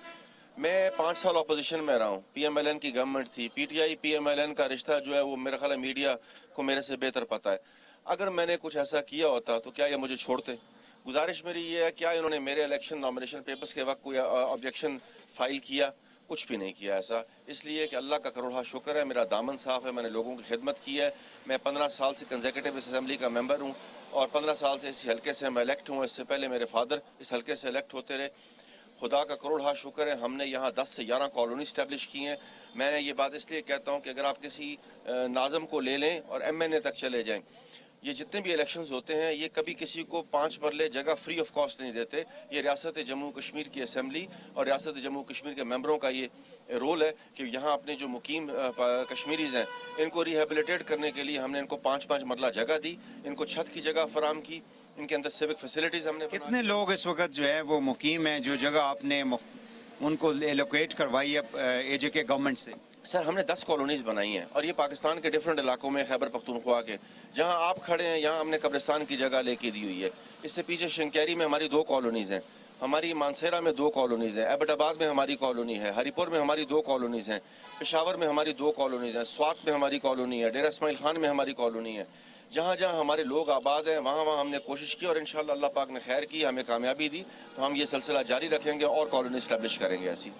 मैं 5 साल अपोजिशन में रहा हूँ, PMLN की गवर्नमेंट थी। PTI PMLN का रिश्ता जो है वो मेरा ख्याल है मीडिया को मेरे से बेहतर पता है। अगर मैंने कुछ ऐसा किया होता तो क्या ये मुझे छोड़ते? गुजारिश मेरी ये है, क्या इन्होंने मेरे इलेक्शन नॉमिनेशन पेपर्स के वक्त कोई ऑब्जेक्शन फाइल किया? कुछ भी नहीं किया ऐसा। इसलिए कि अल्लाह का करोड़ा शुक्र है, मेरा दामन साफ है, मैंने लोगों की खिदमत की है। मैं 15 साल से कंसेक्यूटिव असेंबली का मेंबर हूँ और 15 साल से इस हल्के से मैं इलेक्ट हूँ। इससे पहले मेरे फादर इस हल्के से इलेक्ट होते रहे। खुदा का करोड़ा शुक्र है, हमने यहाँ 10 से 11 कॉलोनी स्टैब्लिश की हैं। मैं ये बात इसलिए कहता हूँ कि अगर आप किसी नाज़म को ले लें और MNA तक चले जाएँ, ये जितने भी इलेक्शंस होते हैं ये कभी किसी को 5 मरले जगह फ्री ऑफ कॉस्ट नहीं देते। ये रियासत जम्मू कश्मीर की असेंबली और रियासत जम्मू कश्मीर के मेंबरों का ये रोल है कि यहाँ अपने जो मुकीम कश्मीरीज हैं इनको रिहेबिलिटेट करने के लिए हमने इनको 5-5 मरला जगह दी, इनको छत की जगह फराम की, इनके अंदर सिविक फैसिलिटीज हमने। कितने लोग इस वक्त जो है वो मुकीम हैं जो जगह आपने उनको एलोकेट करवाई है AJK गवर्नमेंट से? सर, हमने 10 कॉलोनीज बनाई हैं और ये पाकिस्तान के डिफरेंट इलाकों में, खैबर पख्तूनख्वा के जहां आप खड़े हैं यहाँ हमने कब्रिस्तान की जगह लेके दी हुई है। इससे पीछे शंकेरी में हमारी 2 कॉलोनीज हैं, हमारी मानसेरा में 2 कॉलोनीज हैं, एबटाबाद में हमारी कॉलोनी है, हरिपुर में हमारी 2 कॉलोनीज हैं, पेशावर में हमारी 2 कॉलोनीज हैं, स्वात में हमारी कॉलोनी है, डेरा इस्माइल खान में हमारी कॉलोनी है। जहाँ जहाँ हमारे लोग आबाद हैं वहाँ वहाँ हमने कोशिश की और इंशाअल्लाह अल्लाह पाक ने खैर की, हमें कामयाबी दी, तो हम ये सिलसिला जारी रखेंगे और कॉलोनी इस्टेब्लिश करेंगे ऐसी।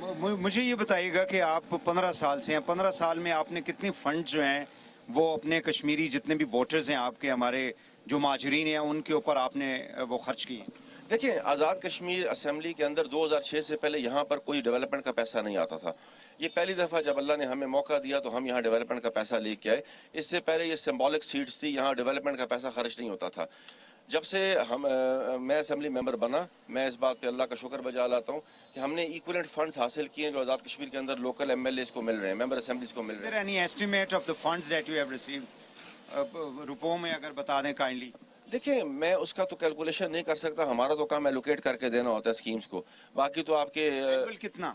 मुझे ये बताइएगा कि आप 15 साल से हैं, 15 साल में आपने कितने फंड जो हैं वो अपने कश्मीरी जितने भी वोटर्स हैं आपके, हमारे जो माजरीन हैं, उनके ऊपर आपने वो खर्च किए? دیکھیں آزاد کشمیر اسمبلی کے اندر 2006 سے پہلے یہاں پر کوئی ڈیولپمنٹ کا پیسہ نہیں آتا تھا. یہ پہلی دفعہ جب اللہ نے ہمیں موقع دیا تو ہم یہاں ڈیولپمنٹ کا پیسہ لے کے آئے. اس سے پہلے یہ سمبولک سیٹس تھی, یہاں ڈیولپمنٹ کا پیسہ خرچ نہیں ہوتا تھا. جب سے میں اسمبلی ممبر بنا, میں اس بات پہ اللہ کا شکر بجا لاتا ہوں کہ ہم نے ایکولنٹ فنڈز حاصل کیے ہیں جو آزاد کشمیر کے اندر لوکل ایم ایل ایز کو مل رہے ہیں, ممبر اسمبلیز کو مل رہے ہیں. Any estimate of the funds that you have received, روپوں میں اگر بتا دیں کائنڈلی. دیکھیں میں اس کا تو کیلکولیشن نہیں کر سکتا, ہمارا تو کام ایلوکیٹ کر کے دینا ہوتا ہے اسکیمز کو. باقی تو آپ کے کتنا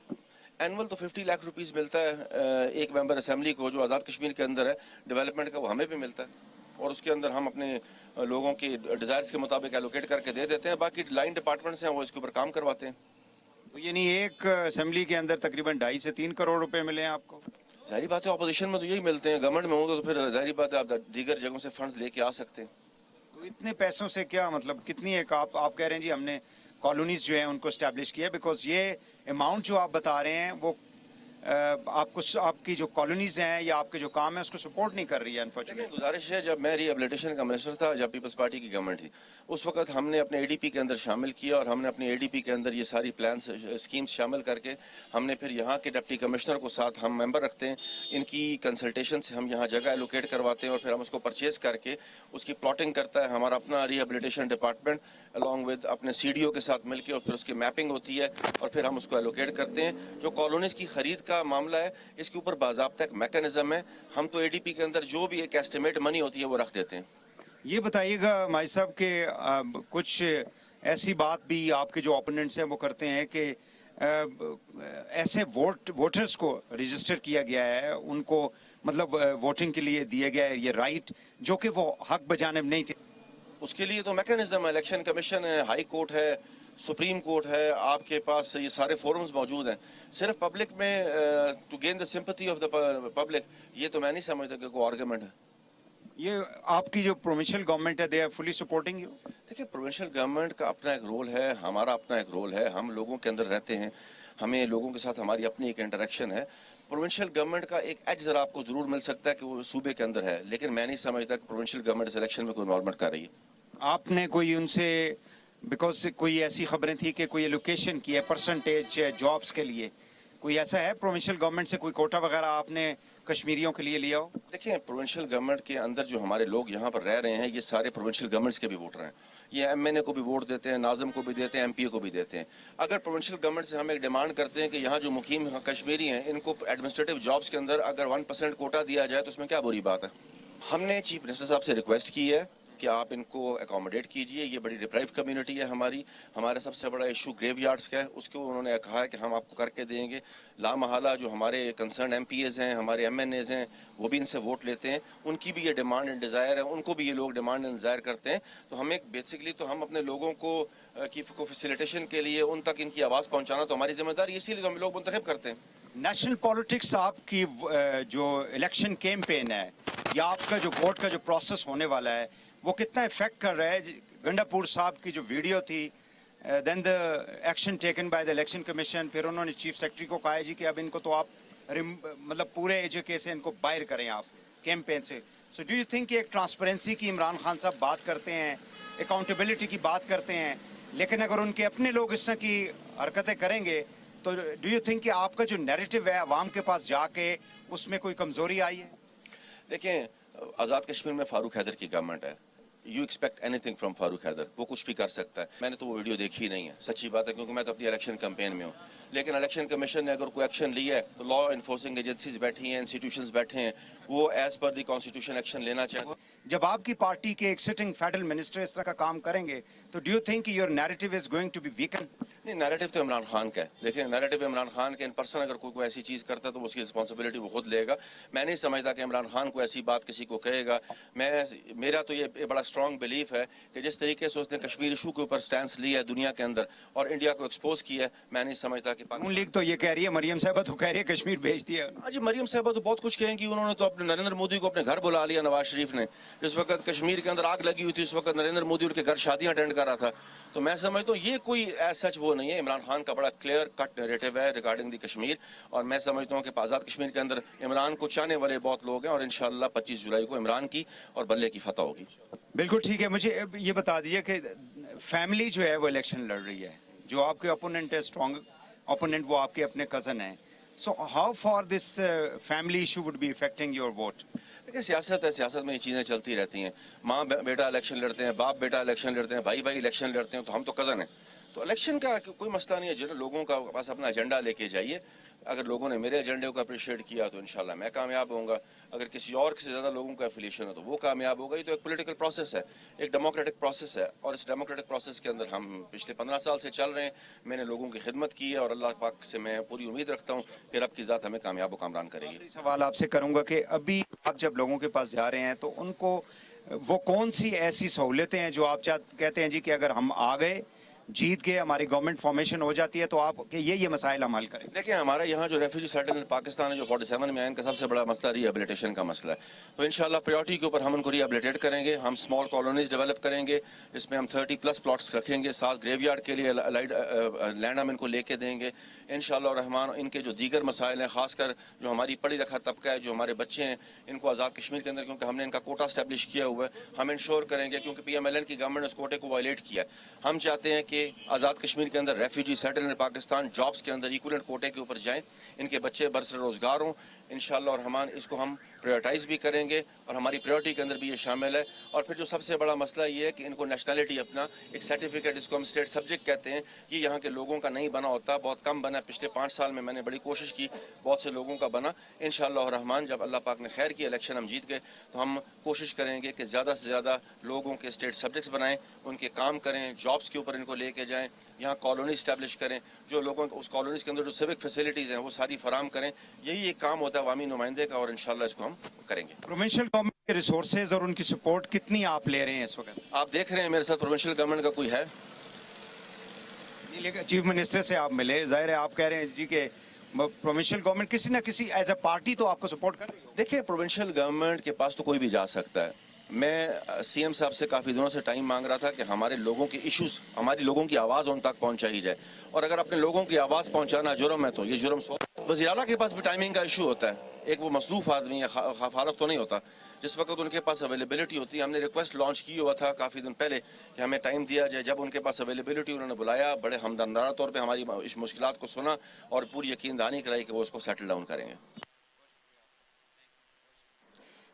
اینول تو 50 لاکھ روپیز ملتا ہے ایک ممبر اسمبلی کو جو آزاد کشمیر کے اندر ہے. ڈیولپمنٹ کا وہ ہمیں بھی ملتا ہے اور اس کے اندر ہم اپنے لوگوں کی ڈیزائرز کے مطابق ایلوکیٹ کر کے دے دیتے ہیں. باقی لائن ڈپارٹمنٹس ہیں وہ اس کے اوپر کام کرواتے ہیں. تو یعنی ایک اسمبلی کے اندر تقریباً 2.5 سے 3 کروڑ روپے ملے ہیں آپ کو. ظاہری بات ہے اپوزیشن میں تو یہی ملتے ہیں, گورنمنٹ میں ہوں گے تو پھر ظاہری بات ہے آپ دیگر جگہوں سے فنڈز لے کے آ سکتے ہیں. تو اتنے پیسوں سے کیا مطلب, کتنی ایک آپ کہہ رہے ہیں جی ہم نے کالونیز جو ہیں ان کو اسٹیبلش کیا, بیکاز یہ اماؤنٹ جو آپ بتا رہے ہیں وہ آپ کو آپ کی جو کالونیز ہیں یا آپ کے جو کام ہے اس کو سپورٹ نہیں کر رہی ہے. انفارچونیٹلی گزارش ہے, جب میں ری ایبلیٹیشن کا منسٹر تھا, جب پیپلز پارٹی کی گورنمنٹ تھی, اس وقت ہم نے اپنے اے ڈی پی کے اندر شامل کیا اور ہم نے اپنے اے ڈی پی کے اندر یہ ساری پلانس اسکیمز شامل کر کے ہم نے پھر یہاں کے ڈپٹی کمشنر کو ساتھ ہم ممبر رکھتے ہیں. ان کی کنسلٹیشن سے ہم یہاں جگہ ایلوکیٹ کرواتے ہیں اور پھر ہم اس کو پرچیز کر کے اس کی پلاٹنگ کرتا ہے ہمارا اپنا ری ایبلیٹیشن ڈپارٹمنٹ along with اپنے سی ڈی او کے ساتھ مل کے, اور پھر اس کی میپنگ ہوتی ہے اور پھر ہم اس کو ایلوکیٹ کرتے ہیں. جو کالونیز کی خرید کا معاملہ ہے اس کے اوپر باضابطہ ایک میکانزم ہے, ہم تو اے ڈی پی کے اندر جو بھی ایک ایسٹیمیٹ منی ہوتی ہے وہ رکھ دیتے ہیں. یہ بتائیے گا مائی صاحب کہ کچھ ایسی بات بھی آپ کے جو اوپوننٹس ہیں وہ کرتے ہیں کہ ایسے ووٹرز کو رجسٹر کیا گیا ہے, ان کو مطلب ووٹنگ کے لیے دیا گیا ہے یہ رائٹ جو کہ وہ حق بجانب نہیں تھے. اس کے لیے تو میکانزم ہے, الیکشن کمیشن ہے, ہائی کورٹ ہے, سپریم کورٹ ہے, آپ کے پاس یہ سارے فورمز موجود ہیں. صرف پبلک میں to gain the sympathy of the public, یہ تو میں نہیں سمجھتا کہ کوئی آرگومنٹ ہے. یہ آپ کی جو پروونشل گورنمنٹ ہے, they are fully supporting you. دیکھیں پروونشل گورنمنٹ کا اپنا ایک رول ہے, ہمارا اپنا ایک رول ہے, ہم لوگوں کے اندر رہتے ہیں, ہمیں لوگوں کے ساتھ ہماری اپنی ایک انٹریکشن ہے. پروونشل گورنمنٹ کا ایک ایج ذرا آپ کو ضرور مل سکتا ہے کہ وہ صوبے کے اندر ہے, لیکن میں نہیں سمجھتا کہ پروونشل گورنمنٹ اس الیکشن میں کوئی انوالومنٹ کر رہی ہے. آپ نے کوئی ان سے, بیکاز کوئی ایسی خبریں تھی کہ کوئی ایلوکیشن کی ہے پرسنٹیج جابس کے لیے, کوئی ایسا ہے پروونشل گورنمنٹ سے کوئی کوٹا وغیرہ آپ نے کشمیریوں کے لیے لیا ہو؟ دیکھیں پروونشل گورنمنٹ کے اندر جو ہمارے لوگ یہاں پر رہ رہے ہیں یہ سارے پروونشل گورنمنٹس کے بھی ووٹر ہیں. یہ ایم این اے کو بھی ووٹ دیتے ہیں, ناظم کو بھی دیتے ہیں, ایم پی اے کو بھی دیتے ہیں. اگر پروونشل گورنمنٹ سے ہم ایک ڈیمانڈ کرتے ہیں کہ یہاں جو مقیم کشمیری ہیں ان کو ایڈمنسٹریٹو جابس کے اندر اگر 1% کوٹا دیا جائے تو اس میں کیا بری بات ہے. ہم نے چیف منسٹر صاحب سے ریکویسٹ کی ہے کہ آپ ان کو اکاموڈیٹ کیجئے, یہ بڑی ڈپرائیو کمیونٹی ہے ہماری. ہمارا سب سے بڑا ایشو گریو یارڈز کا ہے, اس کو انہوں نے کہا ہے کہ ہم آپ کو کر کے دیں گے. لامحالہ جو ہمارے کنسرن ایم پی ایز ہیں, ہمارے ایم این ایز ہیں, وہ بھی ان سے ووٹ لیتے ہیں, ان کی بھی یہ ڈیمانڈ اینڈ ڈیزائر ہے, ان کو بھی یہ لوگ ڈیمانڈ اینڈ ڈیزائر کرتے ہیں. تو ہم ایک بیسکلی تو ہم اپنے لوگوں کو فیسیلیٹیشن کے لیے ان تک ان کی آواز پہنچانا تو ہماری ذمہ داری, اسی لیے تو ہم لوگ منتخب کرتے ہیں. نیشنل پالیٹکس آپ کی جو الیکشن کیمپین ہے یا آپ کا جو ووٹ کا جو پروسیس ہونے والا ہے وہ کتنا افیکٹ کر رہا ہے؟ گنڈا پور صاحب کی جو ویڈیو تھی, then the action taken by the election commission, پھر انہوں نے چیف سیکرٹری کو کہا جی کہ اب ان کو تو آپ مطلب پورے ایجوکے سے ان کو باہر کریں آپ کیمپین سے. سو ڈو یو تھنک کہ ایک ٹرانسپیرنسی کی عمران خان صاحب بات کرتے ہیں, اکاؤنٹیبلٹی کی بات کرتے ہیں, لیکن اگر ان کے اپنے لوگ اس طرح کی حرکتیں کریں گے تو ڈو یو تھنک کہ آپ کا جو نیریٹو ہے عوام کے پاس جا کے اس میں کوئی کمزوری آئی ہے؟ دیکھیں آزاد کشمیر میں فاروق حیدر کی گورنمنٹ ہے, you expect anything from Farooq Haider, وہ کچھ بھی کر سکتا ہے. میں نے تو وہ ویڈیو دیکھی ہی نہیں ہے, سچی بات ہے, کیونکہ میں تو اپنی الیکشن کمپین میں ہوں. لیکن الیکشن کمیشن نے اگر کوئی ایکشن لیا ہے تو لا انفورسنگ ایجنسیز بیٹھی ہیں, انسٹیٹیوشنز بیٹھے ہیں, وہ as per the constitution action لینا چاہیں. جب آپ کی پارٹی کے ایک سٹنگ فیڈرل منسٹر اس طرح کا کام کریں گے تو do you think your narrative is going to be weaken? نہیں, نیریٹو تو عمران خان کا ہے. دیکھیں نیریٹو عمران خان کے, ان پرسن اگر کوئی ایسی چیز کرتا ہے تو اس کی رسپانسبلٹی وہ خود لے گا. میں نہیں سمجھتا کہ عمران خان کو ایسی بات کسی کو کہے گا. میرا تو یہ بڑا اسٹرانگ بلیف ہے کہ جس طریقے سے اس نے کشمیر ایشو کے اوپر سٹینس لیا ہے دنیا کے اندر اور انڈیا کو ایکسپوز کیا ہے, میں نہیں سمجھتا کہ نون لیگ تو یہ کہہ رہی ہے, مریم صاحبہ تو کہہ رہی ہے کشمیر بھیج دیا. جی مریم صاحبہ تو بہت کچھ کہیں گی, انہوں نے تو اپنے نریندر مودی کو اپنے گھر بلا لیا. نواز شریف نے جس وقت کشمیر کے اندر آگ لگی ہوئی تھی اس وقت نریندر مودی ان کے گھر شادیاں اٹینڈ کر رہا تھا. تو میں سمجھتا ہوں یہ کوئی ایز سچ وہ نہیں ہے. عمران خان کا بڑا کلیئر کٹ نیریٹو ہے ریگارڈنگ دی کشمیر, اور میں سمجھتا ہوں کہ آزاد کشمیر کے اندر عمران کو چاہنے والے بہت لوگ ہیں, اور انشاءاللہ 25 جولائی کو عمران کی اور بلے کی فتح ہوگی. بالکل ٹھیک ہے. مجھے یہ بتا دیجیے کہ फैमिली जो है वो इलेक्शन लड़ रही है, जो आपके ओपोनेंट है, स्ट्रॉन्ग ओपोनेंट, वो आपके अपने कज़न हैं. So how far this family issue would be affecting your vote? देखिए सियासत है, सियासत में ये चीज़ें चलती रहती हैं. माँ बेटा इलेक्शन लड़ते हैं, बाप बेटा इलेक्शन लड़ते हैं, भाई भाई इलेक्शन लड़ते हैं, तो हम तो कज़न हैं. तो इलेक्शन का कोई मसला नहीं है. जो लोगों का पास अपना एजेंडा लेके जाइए. अगर लोगों ने मेरे एजेंडे को अप्रिशिएट किया तो इंशाल्लाह मैं कामयाब होऊंगा. अगर किसी और से ज़्यादा लोगों का एफिलिएशन हो तो वो कामयाब होगा. ये तो एक पॉलिटिकल प्रोसेस है, एक डेमोक्रेटिक प्रोसेस है, और इस डेमोक्रेटिक प्रोसेस के अंदर हम पिछले 15 साल से चल रहे हैं. मैंने लोगों की खिदमत की है और अल्लाह पाक से मैं पूरी उम्मीद रखता हूँ कि रब की ज़ात हमें कामयाब व कामरान करेगी. सवाल आपसे करूंगा कि अभी आप जब लोगों के पास जा रहे हैं तो उनको वो कौन सी ऐसी सहूलियतें हैं जो आप कहते हैं जी कि अगर हम आ गए, जीत गए, हमारी गवर्नमेंट फॉर्मेशन हो जाती है तो आप कि ये मसाइल हम हल करें? देखिए हमारा यहाँ जो रेफ्यूजी सेटल पाकिस्तान है जो 47 में आए, इनका सबसे बड़ा मसला रिहेबिलिटेशन का मसला है. तो इंशाल्लाह प्रायोरिटी के ऊपर हम उनको रिहेबिलिटेट करेंगे. हम स्मॉल कॉलोनीज डेवलप करेंगे जिसमें हम 30+ प्लॉट्स रखेंगे. साथ ग्रेवयार्ड के लिए लैंड हम इनको लेके देंगे इंशाल्लाह रहमान. इनके जो दीगर मसाइल हैं, खासकर जो हमारी पढ़ी रखा तबका है, जो हमारे बच्चे हैं, इनको आज़ाद कश्मीर के अंदर, क्योंकि हमने इनका कोटा स्टैब्लिश किया हुआ है, हम इंश्योर करेंगे, क्योंकि PMLN की गवर्नमेंट ने उस कोटे को वायलेट किया है. हम चाहते हैं कि आज़ाद कश्मीर के अंदर refugee settle in Pakistan jobs के अंदर इक्विवेलेंट कोटे के ऊपर जाएं, इनके बच्चे बरसर रोजगार हों इंशाल्लाह. और रहमान इसको हम प्रायोरिटाइज भी करेंगे और हमारी प्रायोरिटी के अंदर भी ये शामिल है. और फिर जो सबसे बड़ा मसला ये है कि इनको नेशनैलिटी, अपना एक सर्टिफिकेट, इसको हम स्टेट सब्जेक्ट कहते हैं, ये यहाँ के लोगों का नहीं बना होता, बहुत कम बना. पिछले 5 साल में मैंने बड़ी कोशिश की, बहुत से लोगों का बना. इंशाल्लाह रहमान जब अल्लाह पाक ने खैर की, इलेक्शन हम जीत गए, तो हम कोशिश करेंगे कि ज़्यादा से ज़्यादा लोगों के स्टेट सब्जेक्ट्स बनाएं, उनके काम करें, जॉब्स के ऊपर इनको लेके जाएं, यहाँ कॉलोनी इस्टेब्लिश करें, जो लोगों उस कॉलोनीज़ के अंदर जो सिविक फैसिलिटीज़ हैं वो सारी फराम करें. यही एक काम होता है अवामी नुमाइंदे का, और इंशाल्लाह इसको हम करेंगे. प्रोविंशियल गवर्नमेंट के रिसोर्सेज और उनकी सपोर्ट कितनी आप ले रहे हैं इस वक्त? आप देख रहे हैं मेरे साथ प्रोविंशियल गवर्नमेंट का कोई है? चीफ मिनिस्टर से आप मिले, जाहिर है आप कह रहे हैं जी कि प्रोविंशियल गवर्नमेंट किसी ना किसी एज ए पार्टी तो आपको सपोर्ट कर रही है. देखिए प्रोविंशियल गवर्नमेंट के पास तो कोई भी जा सकता है. मैं CM साहब से काफ़ी दिनों से टाइम मांग रहा था कि हमारे लोगों के इश्यूज, हमारी लोगों की आवाज़ उन तक पहुंचाई जाए. और अगर अपने लोगों की आवाज़ पहुंचाना जुर्म है तो ये जुर्म वज़ीर आला के पास भी टाइमिंग का इशू होता है. एक वो मसरूफ़ आदमी है, फारग तो नहीं होता. जिस वक्त उनके पास अवेलेबिलिटी होती है, हमने रिक्वेस्ट लॉन्च की हुआ था काफ़ी दिन पहले कि हमें टाइम दिया जाए. जब उनके पास अवेलेबिलिटी, उन्होंने बुलाया, बड़े हमदर्दाना तौर पे हमारी इस मुश्किलात को सुना और पूरी यकीन दहानी कराई कि वो उसको सेटल डाउन करेंगे.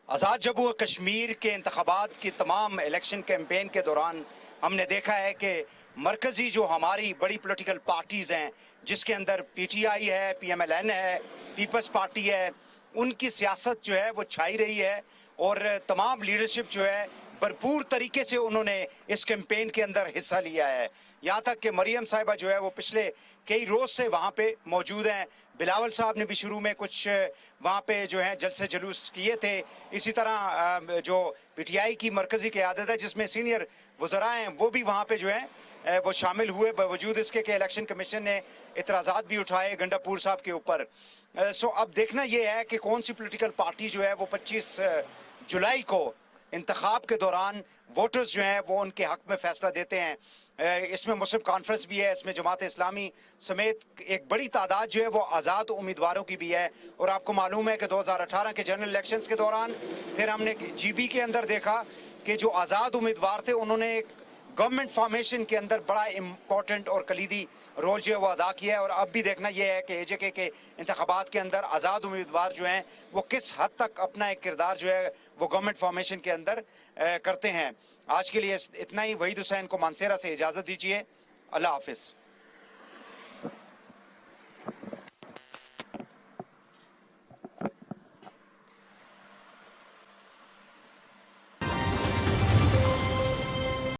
आज़ाद जम्मू और कश्मीर के इंतखाबात की तमाम इलेक्शन कैंपेन के दौरान हमने देखा है कि मरकज़ी जो हमारी बड़ी पॉलिटिकल पार्टीज़ हैं, जिसके अंदर PTI है, PMLN है, पीपल्स पार्टी है, उनकी सियासत जो है वो छाई रही है. और तमाम लीडरशिप जो है भरपूर तरीके से उन्होंने इस कैंपेन के अंदर हिस्सा लिया है. यहाँ तक कि मरियम साहिबा जो है वो पिछले कई रोज़ से वहाँ पे मौजूद हैं. बिलावल साहब ने भी शुरू में कुछ वहाँ पे जो है जलसे जुलूस किए थे. इसी तरह जो PTI की मरकज़ी क़यादत है जिसमें सीनियर वज़रा हैं वो भी वहाँ पे जो है वो शामिल हुए, बावजूद इसके कि इलेक्शन कमीशन ने इतराज़ात भी उठाए गंडापुर साहब के ऊपर. सो अब देखना ये है कि कौन सी पॉलिटिकल पार्टी जो है वो 25 जुलाई को इंतखाब के दौरान वोटर्स जो हैं वो उनके हक में फैसला देते हैं. इसमें मुस्लिम कॉन्फ्रेंस भी है, इसमें जमात इस्लामी समेत एक बड़ी तादाद जो है वो आज़ाद उम्मीदवारों की भी है. और आपको मालूम है कि 2018 के जनरल इलेक्शंस के दौरान फिर हमने GB के अंदर देखा कि जो आज़ाद उम्मीदवार थे उन्होंने एक गवर्नमेंट फॉर्मेशन के अंदर बड़ा इम्पोर्टेंट और कलीदी रोल जो है वो अदा किया है. और अब भी देखना यह है कि AJK के इंतखाबात के अंदर आज़ाद उम्मीदवार जो हैं वो किस हद तक अपना एक किरदार जो है वो गवर्नमेंट फॉर्मेशन के अंदर करते हैं. आज के लिए इतना ही. वहीद हुसैन को मानसेरा से इजाज़त दीजिए. अल्लाह हाफिज़.